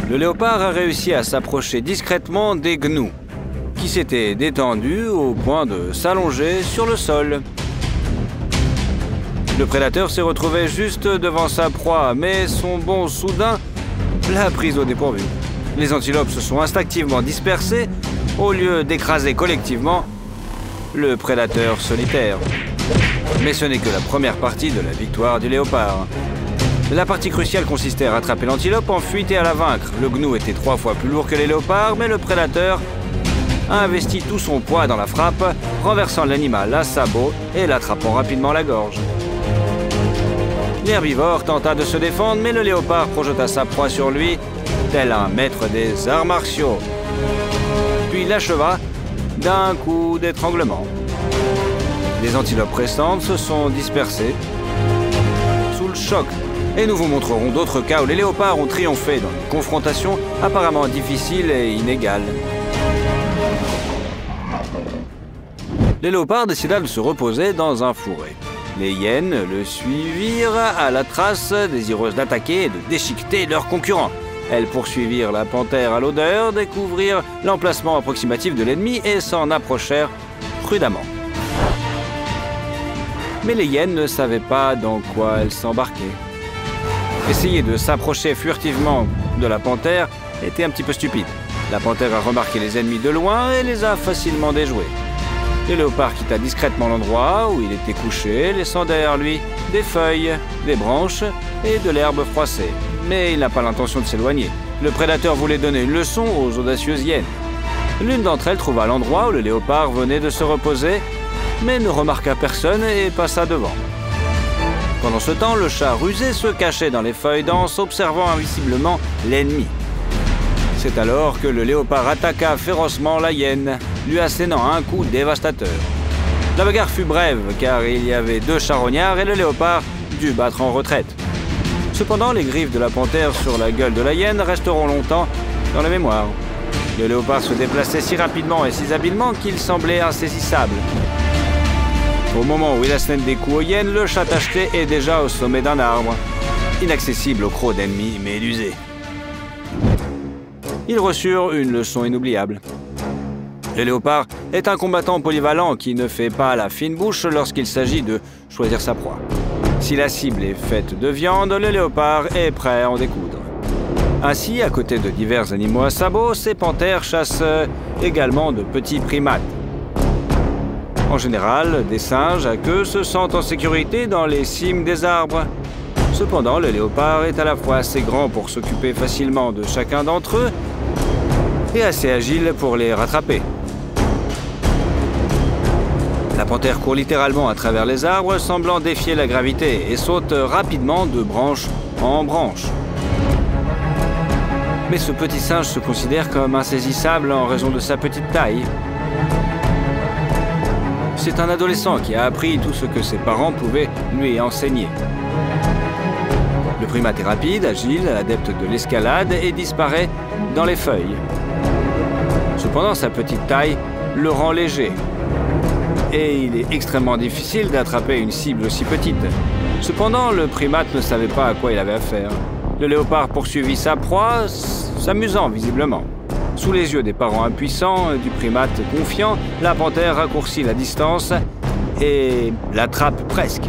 le léopard a réussi à s'approcher discrètement des gnous, qui s'étaient détendus au point de s'allonger sur le sol. Le prédateur s'est retrouvé juste devant sa proie, mais son bond soudain l'a prise au dépourvu. Les antilopes se sont instinctivement dispersées au lieu d'écraser collectivement le prédateur solitaire. Mais ce n'est que la première partie de la victoire du léopard. La partie cruciale consistait à rattraper l'antilope en fuite et à la vaincre. Le gnou était 3 fois plus lourd que les léopards, mais le prédateur a investi tout son poids dans la frappe, renversant l'animal à sabot et l'attrapant rapidement à la gorge. L'herbivore tenta de se défendre, mais le léopard projeta sa proie sur lui, tel un maître des arts martiaux, puis l'acheva d'un coup d'étranglement. Les antilopes restantes se sont dispersées sous le choc, et nous vous montrerons d'autres cas où les léopards ont triomphé dans une confrontation apparemment difficile et inégale. Les léopards décida de se reposer dans un fourré. Les hyènes le suivirent à la trace, désireuses d'attaquer et de déchiqueter leurs concurrents. Elles poursuivirent la panthère à l'odeur, découvrirent l'emplacement approximatif de l'ennemi et s'en approchèrent prudemment. Mais les hyènes ne savaient pas dans quoi elles s'embarquaient. Essayer de s'approcher furtivement de la panthère était un petit peu stupide. La panthère a remarqué les ennemis de loin et les a facilement déjoués. Le léopard quitta discrètement l'endroit où il était couché, laissant derrière lui des feuilles, des branches et de l'herbe froissée. Mais il n'a pas l'intention de s'éloigner. Le prédateur voulait donner une leçon aux audacieuses hyènes. L'une d'entre elles trouva l'endroit où le léopard venait de se reposer, mais ne remarqua personne et passa devant. Pendant ce temps, le chat rusé se cachait dans les feuilles denses, observant invisiblement l'ennemi. C'est alors que le léopard attaqua férocement la hyène, lui assénant un coup dévastateur. La bagarre fut brève, car il y avait 2 charognards et le léopard dut battre en retraite. Cependant, les griffes de la panthère sur la gueule de la hyène resteront longtemps dans la mémoire. Le léopard se déplaçait si rapidement et si habilement qu'il semblait insaisissable. Au moment où il assénait des coups aux hyènes, le chat tacheté est déjà au sommet d'un arbre, inaccessible aux crocs d'ennemis médusés. Ils reçurent une leçon inoubliable. Le léopard est un combattant polyvalent qui ne fait pas la fine bouche lorsqu'il s'agit de choisir sa proie. Si la cible est faite de viande, le léopard est prêt à en découdre. Ainsi, à côté de divers animaux à sabots, ces panthères chassent également de petits primates. En général, des singes à queue se sentent en sécurité dans les cimes des arbres. Cependant, le léopard est à la fois assez grand pour s'occuper facilement de chacun d'entre eux et assez agile pour les rattraper. La panthère court littéralement à travers les arbres, semblant défier la gravité, et saute rapidement de branche en branche. Mais ce petit singe se considère comme insaisissable en raison de sa petite taille. C'est un adolescent qui a appris tout ce que ses parents pouvaient lui enseigner. Le primate est rapide, agile, adepte de l'escalade et disparaît dans les feuilles. Cependant, sa petite taille le rend léger. Et il est extrêmement difficile d'attraper une cible aussi petite. Cependant, le primate ne savait pas à quoi il avait affaire. Le léopard poursuivit sa proie, s'amusant visiblement. Sous les yeux des parents impuissants, du primate confiant, la panthère raccourcit la distance et l'attrape presque.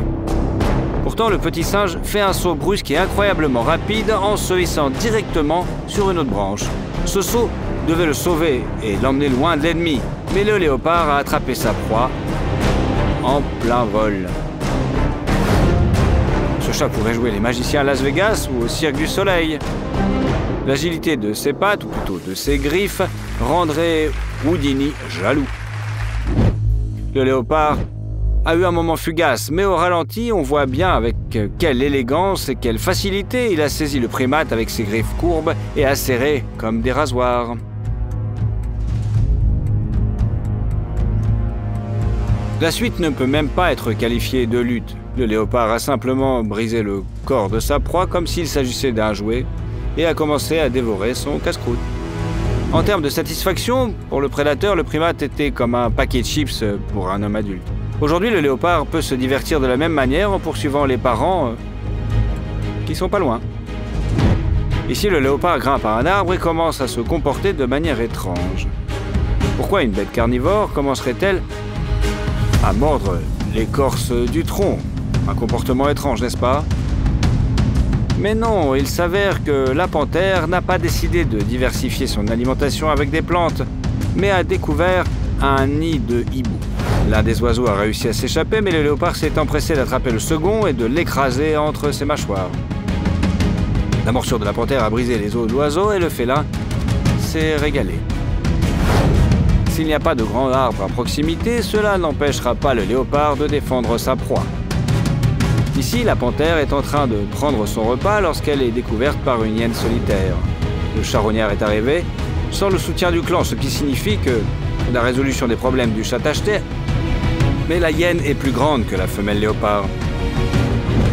Pourtant, le petit singe fait un saut brusque et incroyablement rapide en se hissant directement sur une autre branche. Ce saut devait le sauver et l'emmener loin de l'ennemi, mais le léopard a attrapé sa proie en plein vol. Ce chat pourrait jouer les magiciens à Las Vegas ou au Cirque du Soleil. L'agilité de ses pattes, ou plutôt de ses griffes, rendrait Houdini jaloux. Le léopard a eu un moment fugace, mais au ralenti, on voit bien avec quelle élégance et quelle facilité il a saisi le primate avec ses griffes courbes et acérées comme des rasoirs. La suite ne peut même pas être qualifiée de lutte. Le léopard a simplement brisé le corps de sa proie comme s'il s'agissait d'un jouet et a commencé à dévorer son casse-croûte. En termes de satisfaction, pour le prédateur, le primate était comme un paquet de chips pour un homme adulte. Aujourd'hui, le léopard peut se divertir de la même manière en poursuivant les parents qui sont pas loin. Ici, le léopard grimpe à un arbre et commence à se comporter de manière étrange. Pourquoi une bête carnivore commencerait-elle à mordre l'écorce du tronc? Un comportement étrange, n'est-ce pas? Mais non, il s'avère que la panthère n'a pas décidé de diversifier son alimentation avec des plantes, mais a découvert un nid de hibou. L'un des oiseaux a réussi à s'échapper, mais le léopard s'est empressé d'attraper le second et de l'écraser entre ses mâchoires. La morsure de la panthère a brisé les os de l'oiseau et le félin s'est régalé. S'il n'y a pas de grand arbre à proximité, cela n'empêchera pas le léopard de défendre sa proie. Ici, la panthère est en train de prendre son repas lorsqu'elle est découverte par une hyène solitaire. Le charognard est arrivé sans le soutien du clan, ce qui signifie que la résolution des problèmes du chat tacheté. Mais la hyène est plus grande que la femelle léopard,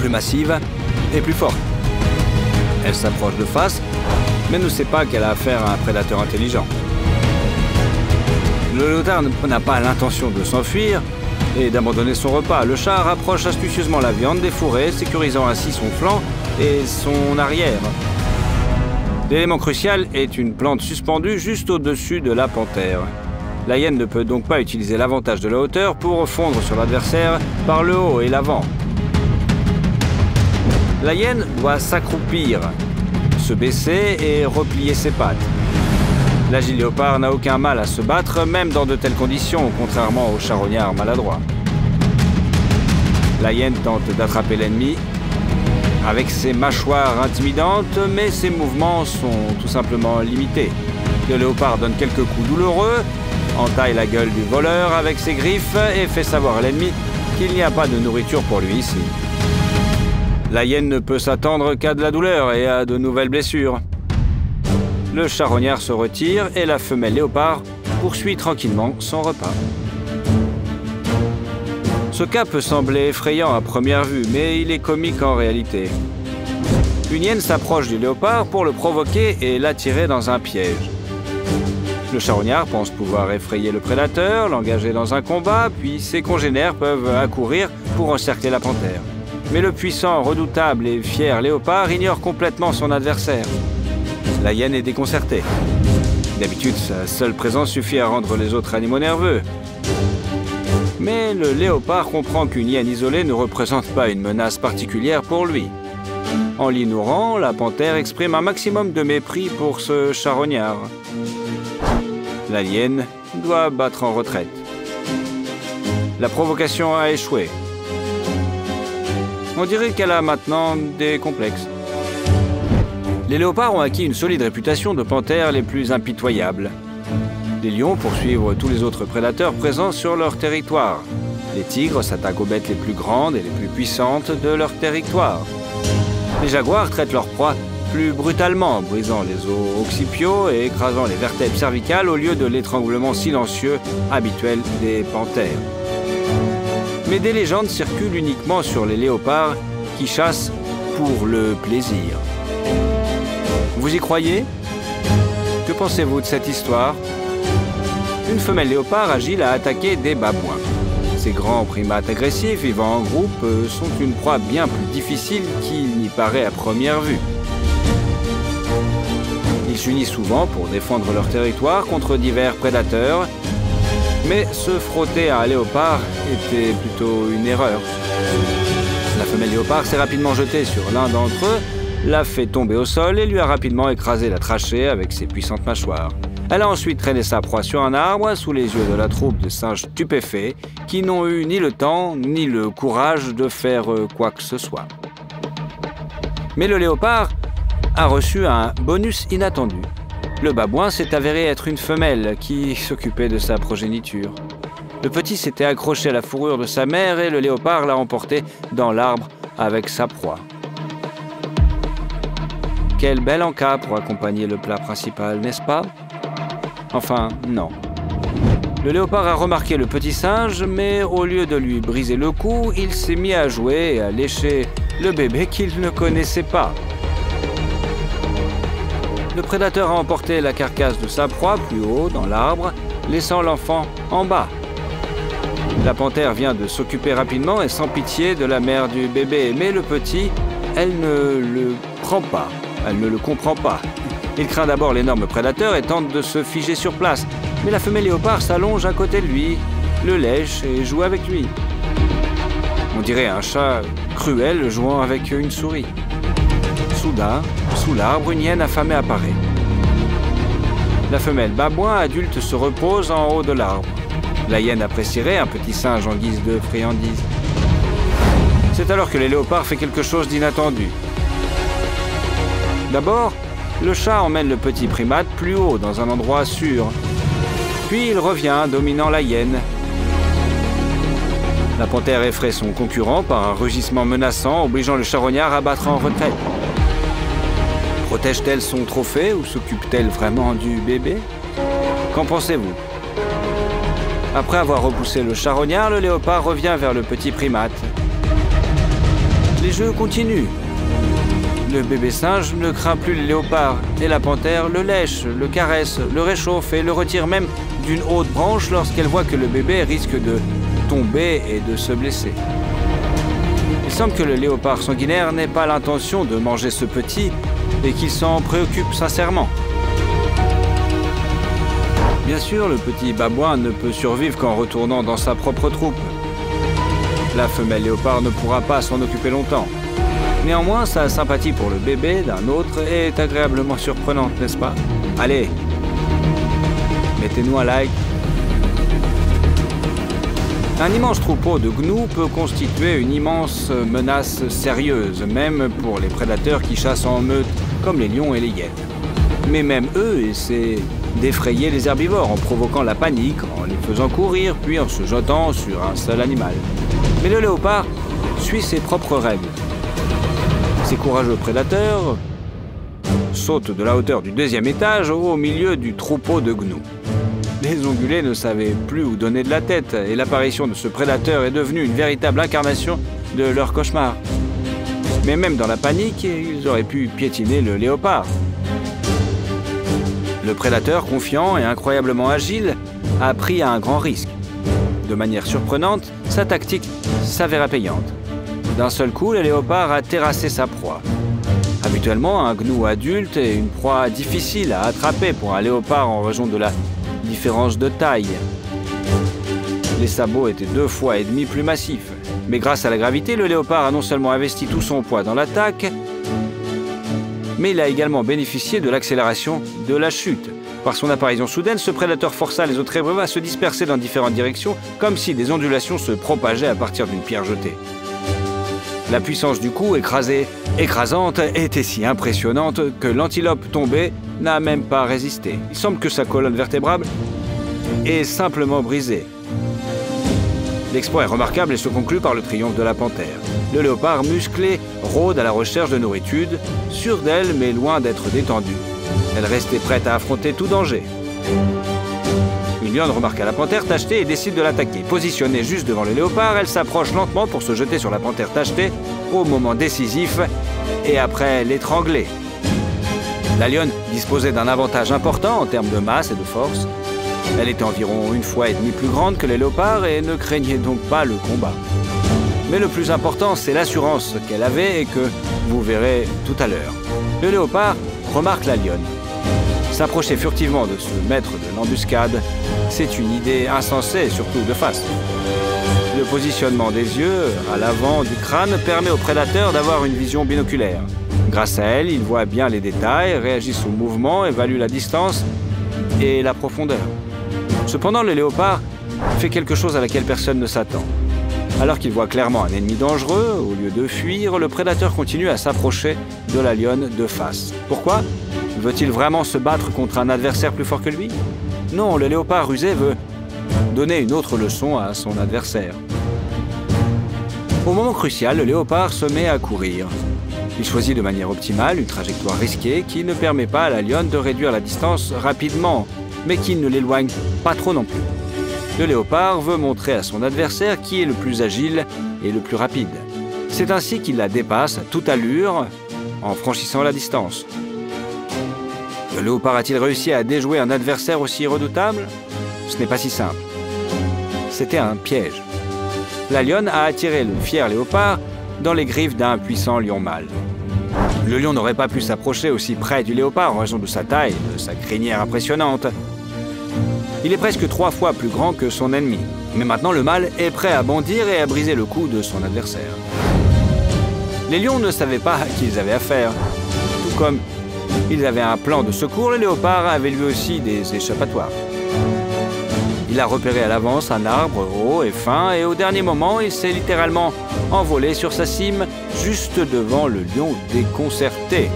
plus massive et plus forte. Elle s'approche de face, mais ne sait pas qu'elle a affaire à un prédateur intelligent. Le léopard n'a pas l'intention de s'enfuir et d'abandonner son repas. Le chat rapproche astucieusement la viande des fourrés, sécurisant ainsi son flanc et son arrière. L'élément crucial est une plante suspendue juste au-dessus de la panthère. La hyène ne peut donc pas utiliser l'avantage de la hauteur pour fondre sur l'adversaire par le haut et l'avant. La hyène doit s'accroupir, se baisser et replier ses pattes. L'agile léopard n'a aucun mal à se battre, même dans de telles conditions, contrairement au charognard maladroit. La hyène tente d'attraper l'ennemi avec ses mâchoires intimidantes, mais ses mouvements sont tout simplement limités. Le léopard donne quelques coups douloureux, entaille la gueule du voleur avec ses griffes et fait savoir à l'ennemi qu'il n'y a pas de nourriture pour lui ici. La hyène ne peut s'attendre qu'à de la douleur et à de nouvelles blessures. Le charognard se retire et la femelle léopard poursuit tranquillement son repas. Ce cas peut sembler effrayant à première vue, mais il est comique en réalité. Une hyène s'approche du léopard pour le provoquer et l'attirer dans un piège. Le charognard pense pouvoir effrayer le prédateur, l'engager dans un combat, puis ses congénères peuvent accourir pour encercler la panthère. Mais le puissant, redoutable et fier léopard ignore complètement son adversaire. La hyène est déconcertée. D'habitude, sa seule présence suffit à rendre les autres animaux nerveux. Mais le léopard comprend qu'une hyène isolée ne représente pas une menace particulière pour lui. En l'ignorant, la panthère exprime un maximum de mépris pour ce charognard. La hyène doit battre en retraite. La provocation a échoué. On dirait qu'elle a maintenant des complexes. Les léopards ont acquis une solide réputation de panthères les plus impitoyables. Les lions poursuivent tous les autres prédateurs présents sur leur territoire. Les tigres s'attaquent aux bêtes les plus grandes et les plus puissantes de leur territoire. Les jaguars traitent leur proie plus brutalement, brisant les os occipiaux et écrasant les vertèbres cervicales au lieu de l'étranglement silencieux habituel des panthères. Mais des légendes circulent uniquement sur les léopards qui chassent pour le plaisir. Vous y croyez? Que pensez-vous de cette histoire? Une femelle léopard agile a attaqué des babouins. Ces grands primates agressifs vivant en groupe sont une proie bien plus difficile qu'il n'y paraît à première vue. Ils s'unissent souvent pour défendre leur territoire contre divers prédateurs, mais se frotter à un léopard était plutôt une erreur. La femelle léopard s'est rapidement jetée sur l'un d'entre eux, l'a fait tomber au sol et lui a rapidement écrasé la trachée avec ses puissantes mâchoires. Elle a ensuite traîné sa proie sur un arbre sous les yeux de la troupe de singes stupéfaits qui n'ont eu ni le temps ni le courage de faire quoi que ce soit. Mais le léopard a reçu un bonus inattendu. Le babouin s'est avéré être une femelle qui s'occupait de sa progéniture. Le petit s'était accroché à la fourrure de sa mère et le léopard l'a emporté dans l'arbre avec sa proie. Quel bel encas pour accompagner le plat principal, n'est-ce pas? Enfin, non. Le léopard a remarqué le petit singe, mais au lieu de lui briser le cou, il s'est mis à jouer et à lécher le bébé qu'il ne connaissait pas. Le prédateur a emporté la carcasse de sa proie plus haut dans l'arbre, laissant l'enfant en bas. La panthère vient de s'occuper rapidement et sans pitié de la mère du bébé, mais le petit, elle ne le prend pas. Elle ne le comprend pas. Il craint d'abord l'énorme prédateur et tente de se figer sur place. Mais la femelle léopard s'allonge à côté de lui, le lèche et joue avec lui. On dirait un chat cruel jouant avec une souris. Soudain, sous l'arbre, une hyène affamée apparaît. La femelle babouin adulte se repose en haut de l'arbre. La hyène apprécierait un petit singe en guise de friandise. C'est alors que le léopard fait quelque chose d'inattendu. D'abord, le chat emmène le petit primate plus haut, dans un endroit sûr. Puis il revient, dominant la hyène. La panthère effraie son concurrent par un rugissement menaçant, obligeant le charognard à battre en retraite. Protège-t-elle son trophée ou s'occupe-t-elle vraiment du bébé? Qu'en pensez-vous? Après avoir repoussé le charognard, le léopard revient vers le petit primate. Les jeux continuent. Le bébé singe ne craint plus le léopard et la panthère le lèche, le caresse, le réchauffe et le retire même d'une haute branche lorsqu'elle voit que le bébé risque de tomber et de se blesser. Il semble que le léopard sanguinaire n'ait pas l'intention de manger ce petit et qu'il s'en préoccupe sincèrement. Bien sûr, le petit babouin ne peut survivre qu'en retournant dans sa propre troupe. La femelle léopard ne pourra pas s'en occuper longtemps. Néanmoins, sa sympathie pour le bébé d'un autre est agréablement surprenante, n'est-ce pas? Allez, mettez-nous un like. Un immense troupeau de gnous peut constituer une immense menace sérieuse, même pour les prédateurs qui chassent en meute, comme les lions et les hyènes. Mais même eux essaient d'effrayer les herbivores en provoquant la panique, en les faisant courir, puis en se jetant sur un seul animal. Mais le léopard suit ses propres règles. Ces courageux prédateurs sautent de la hauteur du 2e étage au milieu du troupeau de gnous. Les ongulés ne savaient plus où donner de la tête et l'apparition de ce prédateur est devenue une véritable incarnation de leur cauchemar. Mais même dans la panique, ils auraient pu piétiner le léopard. Le prédateur, confiant et incroyablement agile, a pris un grand risque. De manière surprenante, sa tactique s'avéra payante. D'un seul coup, le léopard a terrassé sa proie. Habituellement, un gnou adulte est une proie difficile à attraper pour un léopard en raison de la différence de taille. Les sabots étaient 2,5 fois plus massifs. Mais grâce à la gravité, le léopard a non seulement investi tout son poids dans l'attaque, mais il a également bénéficié de l'accélération de la chute. Par son apparition soudaine, ce prédateur força les autres hébreux à se disperser dans différentes directions, comme si des ondulations se propageaient à partir d'une pierre jetée. La puissance du coup écrasante était si impressionnante que l'antilope tombée n'a même pas résisté. Il semble que sa colonne vertébrale est simplement brisée. L'exploit est remarquable et se conclut par le triomphe de la panthère. Le léopard musclé rôde à la recherche de nourriture, sûre d'elle mais loin d'être détendue. Elle restait prête à affronter tout danger. Une lionne remarqua la panthère tachetée et décide de l'attaquer. Positionnée juste devant le léopard, elle s'approche lentement pour se jeter sur la panthère tachetée au moment décisif et après l'étrangler. La lionne disposait d'un avantage important en termes de masse et de force. Elle était environ 1,5 fois plus grande que les léopards et ne craignait donc pas le combat. Mais le plus important, c'est l'assurance qu'elle avait et que vous verrez tout à l'heure. Le léopard remarque la lionne. S'approcher furtivement de ce maître de l'embuscade, c'est une idée insensée, surtout de face. Le positionnement des yeux à l'avant du crâne permet au prédateur d'avoir une vision binoculaire. Grâce à elle, il voit bien les détails, réagit au mouvement, évalue la distance et la profondeur. Cependant, le léopard fait quelque chose à laquelle personne ne s'attend. Alors qu'il voit clairement un ennemi dangereux, au lieu de fuir, le prédateur continue à s'approcher de la lionne de face. Pourquoi? Veut-il vraiment se battre contre un adversaire plus fort que lui? Non, le léopard rusé veut donner une autre leçon à son adversaire. Au moment crucial, le léopard se met à courir. Il choisit de manière optimale une trajectoire risquée qui ne permet pas à la lionne de réduire la distance rapidement, mais qui ne l'éloigne pas trop non plus. Le léopard veut montrer à son adversaire qui est le plus agile et le plus rapide. C'est ainsi qu'il la dépasse à toute allure en franchissant la distance. Le léopard a-t-il réussi à déjouer un adversaire aussi redoutable? Ce n'est pas si simple. C'était un piège. La lionne a attiré le fier léopard dans les griffes d'un puissant lion mâle. Le lion n'aurait pas pu s'approcher aussi près du léopard en raison de sa taille et de sa crinière impressionnante. Il est presque 3 fois plus grand que son ennemi. Mais maintenant, le mâle est prêt à bondir et à briser le cou de son adversaire. Les lions ne savaient pas à qui ils avaient affaire. Tout comme ils avaient un plan de secours, le léopard avait lui aussi des échappatoires. Il a repéré à l'avance un arbre haut et fin, et au dernier moment, il s'est littéralement envolé sur sa cime, juste devant le lion déconcerté.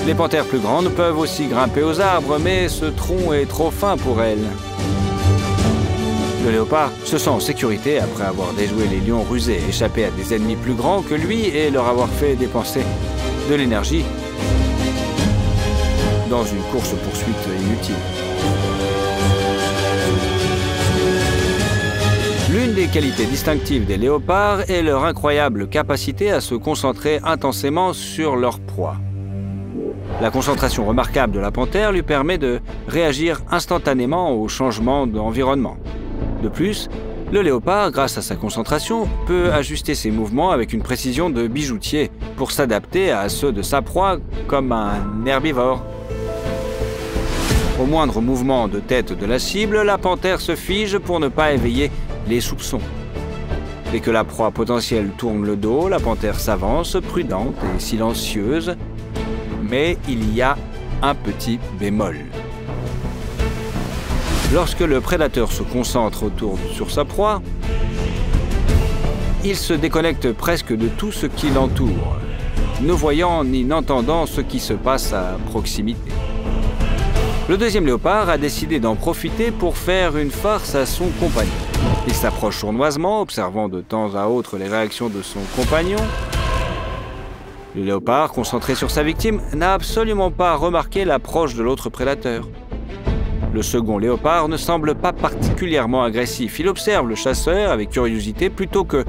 Les panthères plus grandes peuvent aussi grimper aux arbres, mais ce tronc est trop fin pour elles. Le léopard se sent en sécurité après avoir déjoué les lions rusés, échappé à des ennemis plus grands que lui et leur avoir fait dépenser de l'énergie dans une course-poursuite inutile. L'une des qualités distinctives des léopards est leur incroyable capacité à se concentrer intensément sur leur proie. La concentration remarquable de la panthère lui permet de réagir instantanément aux changements d'environnement. De plus, le léopard, grâce à sa concentration, peut ajuster ses mouvements avec une précision de bijoutier pour s'adapter à ceux de sa proie comme un herbivore. Au moindre mouvement de tête de la cible, la panthère se fige pour ne pas éveiller les soupçons. Dès que la proie potentielle tourne le dos, la panthère s'avance, prudente et silencieuse. Mais il y a un petit bémol. Lorsque le prédateur se concentre sur sa proie, il se déconnecte presque de tout ce qui l'entoure, ne voyant ni n'entendant ce qui se passe à proximité. Le deuxième léopard a décidé d'en profiter pour faire une farce à son compagnon. Il s'approche sournoisement, observant de temps à autre les réactions de son compagnon. Le léopard, concentré sur sa victime, n'a absolument pas remarqué l'approche de l'autre prédateur. Le second léopard ne semble pas particulièrement agressif. Il observe le chasseur avec curiosité plutôt que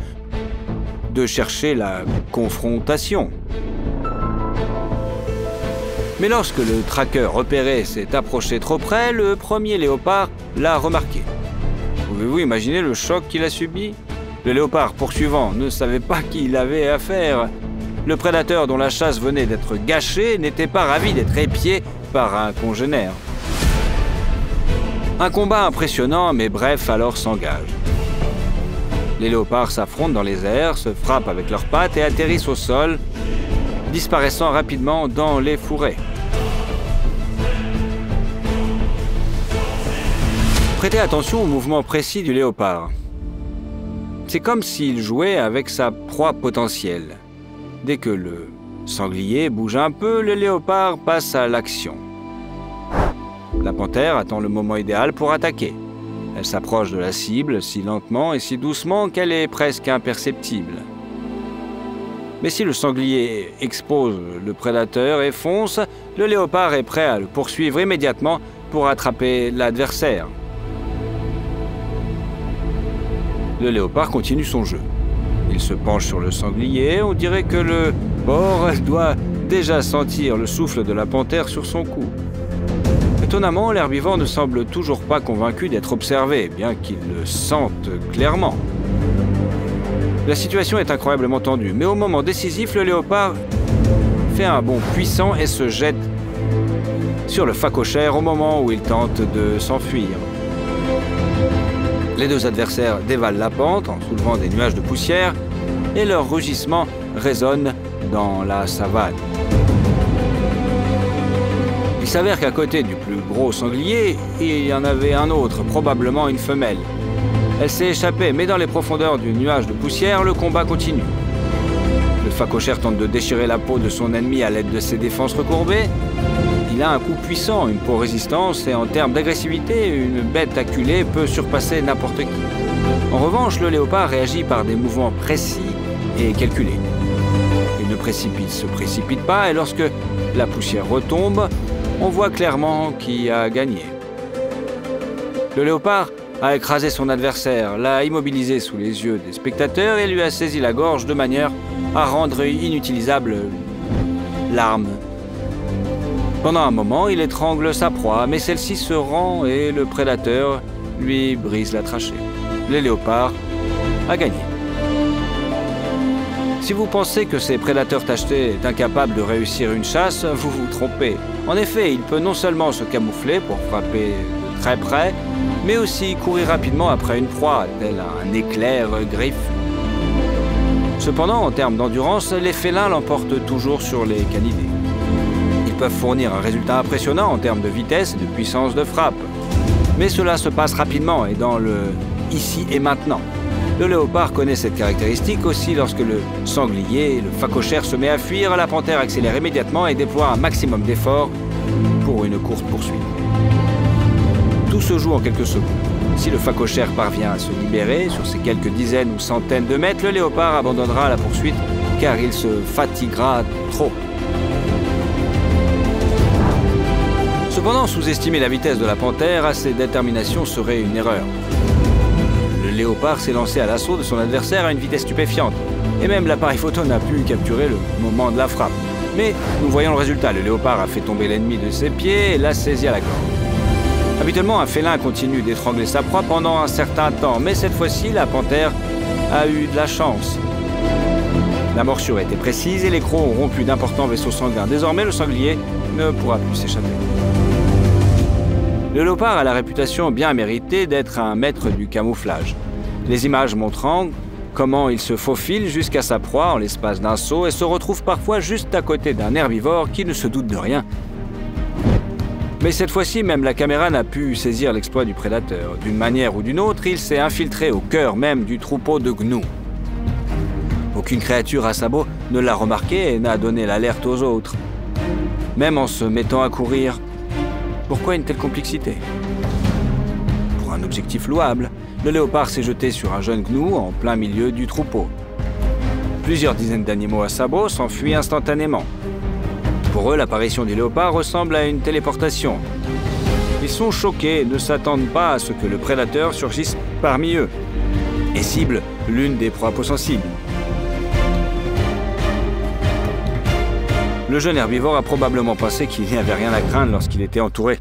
de chercher la confrontation. Mais lorsque le traqueur repéré s'est approché trop près, le premier léopard l'a remarqué. Pouvez-vous imaginer le choc qu'il a subi? Le léopard poursuivant ne savait pas qui il avait affaire. Le prédateur dont la chasse venait d'être gâchée n'était pas ravi d'être épié par un congénère. Un combat impressionnant mais bref alors s'engage. Les léopards s'affrontent dans les airs, se frappent avec leurs pattes et atterrissent au sol, disparaissant rapidement dans les fourrés. Prêtez attention au mouvement précis du léopard. C'est comme s'il jouait avec sa proie potentielle. Dès que le sanglier bouge un peu, le léopard passe à l'action. La panthère attend le moment idéal pour attaquer. Elle s'approche de la cible si lentement et si doucement qu'elle est presque imperceptible. Mais si le sanglier expose le prédateur et fonce, le léopard est prêt à le poursuivre immédiatement pour attraper l'adversaire. Le léopard continue son jeu. Il se penche sur le sanglier, on dirait que le porc doit déjà sentir le souffle de la panthère sur son cou. Étonnamment, l'herbivore ne semble toujours pas convaincu d'être observé, bien qu'il le sente clairement. La situation est incroyablement tendue, mais au moment décisif, le léopard fait un bond puissant et se jette sur le phacochère au moment où il tente de s'enfuir. Les deux adversaires dévalent la pente en soulevant des nuages de poussière et leur rugissement résonne dans la savane. Il s'avère qu'à côté du plus gros sanglier, il y en avait un autre, probablement une femelle. Elle s'est échappée, mais dans les profondeurs du nuage de poussière, le combat continue. Le phacochère tente de déchirer la peau de son ennemi à l'aide de ses défenses recourbées. Il a un coup puissant, une peau résistance et en termes d'agressivité, une bête acculée peut surpasser n'importe qui. En revanche, le léopard réagit par des mouvements précis et calculés. Il ne se précipite pas et lorsque la poussière retombe, on voit clairement qui a gagné. Le léopard a écrasé son adversaire, l'a immobilisé sous les yeux des spectateurs et lui a saisi la gorge de manière à rendre inutilisable l'arme. Pendant un moment, il étrangle sa proie, mais celle-ci se rend et le prédateur lui brise la trachée. Le léopard a gagné. Si vous pensez que ces prédateurs tachetés est incapable de réussir une chasse, vous vous trompez. En effet, il peut non seulement se camoufler pour frapper de très près, mais aussi courir rapidement après une proie, tel un éclair griffe. Cependant, en termes d'endurance, les félins l'emportent toujours sur les canidés. Ils peuvent fournir un résultat impressionnant en termes de vitesse et de puissance de frappe. Mais cela se passe rapidement et dans le ici et maintenant. Le léopard connaît cette caractéristique aussi lorsque le sanglier, le phacochère se met à fuir, la panthère accélère immédiatement et déploie un maximum d'efforts pour une courte poursuite. Tout se joue en quelques secondes. Si le phacochère parvient à se libérer sur ces quelques dizaines ou centaines de mètres, le léopard abandonnera la poursuite car il se fatiguera trop. Cependant, sous-estimer la vitesse de la panthère à ses déterminations serait une erreur. Le léopard s'est lancé à l'assaut de son adversaire à une vitesse stupéfiante, et même l'appareil photo n'a pu capturer le moment de la frappe. Mais nous voyons le résultat, le léopard a fait tomber l'ennemi de ses pieds et l'a saisi à la gorge. Habituellement, un félin continue d'étrangler sa proie pendant un certain temps, mais cette fois-ci, la panthère a eu de la chance. La morsure était précise et les crocs ont rompu d'importants vaisseaux sanguins. Désormais, le sanglier ne pourra plus s'échapper. Le léopard a la réputation bien méritée d'être un maître du camouflage. Les images montrant comment il se faufile jusqu'à sa proie en l'espace d'un saut et se retrouve parfois juste à côté d'un herbivore qui ne se doute de rien. Mais cette fois-ci, même la caméra n'a pu saisir l'exploit du prédateur. D'une manière ou d'une autre, il s'est infiltré au cœur même du troupeau de gnous. Aucune créature à sabots ne l'a remarqué et n'a donné l'alerte aux autres. Même en se mettant à courir, pourquoi une telle complexité? Pour un objectif louable, le léopard s'est jeté sur un jeune gnou en plein milieu du troupeau. Plusieurs dizaines d'animaux à sabots s'enfuient instantanément. Pour eux, l'apparition du léopard ressemble à une téléportation. Ils sont choqués et ne s'attendent pas à ce que le prédateur surgisse parmi eux et cible l'une des proies sensibles. Le jeune herbivore a probablement pensé qu'il n'y avait rien à craindre lorsqu'il était entouré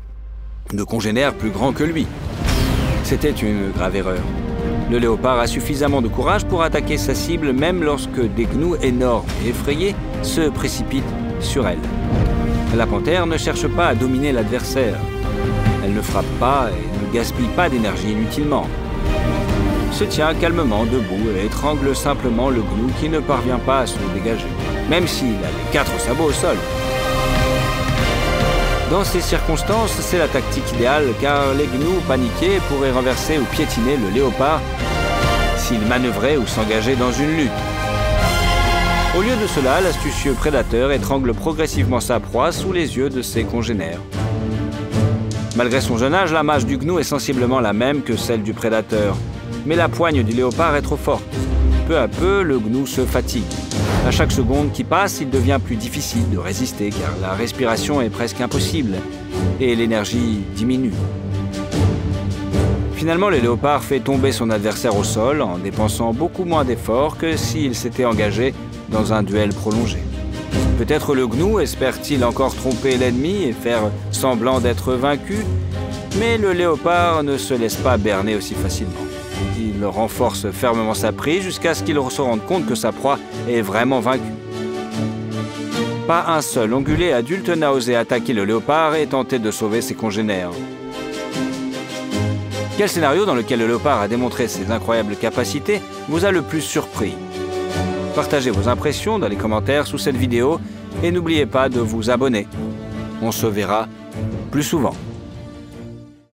de congénères plus grands que lui. C'était une grave erreur. Le léopard a suffisamment de courage pour attaquer sa cible même lorsque des gnous énormes et effrayés se précipitent sur elle. La panthère ne cherche pas à dominer l'adversaire. Elle ne frappe pas et ne gaspille pas d'énergie inutilement. Se tient calmement debout et étrangle simplement le gnou qui ne parvient pas à se dégager, même s'il a les 4 sabots au sol. Dans ces circonstances, c'est la tactique idéale car les gnous paniqués pourraient renverser ou piétiner le léopard s'il manœuvrait ou s'engageait dans une lutte. Au lieu de cela, l'astucieux prédateur étrangle progressivement sa proie sous les yeux de ses congénères. Malgré son jeune âge, la mâche du gnou est sensiblement la même que celle du prédateur. Mais la poigne du léopard est trop forte. Peu à peu, le gnou se fatigue. À chaque seconde qui passe, il devient plus difficile de résister car la respiration est presque impossible et l'énergie diminue. Finalement, le léopard fait tomber son adversaire au sol en dépensant beaucoup moins d'efforts que s'il s'était engagé dans un duel prolongé. Peut-être le gnou espère-t-il encore tromper l'ennemi et faire semblant d'être vaincu, mais le léopard ne se laisse pas berner aussi facilement. Il renforce fermement sa prise jusqu'à ce qu'il se rende compte que sa proie est vraiment vaincue. Pas un seul ongulé adulte n'a osé attaquer le léopard et tenter de sauver ses congénères. Quel scénario dans lequel le léopard a démontré ses incroyables capacités vous a le plus surpris? Partagez vos impressions dans les commentaires sous cette vidéo et n'oubliez pas de vous abonner. On se verra plus souvent.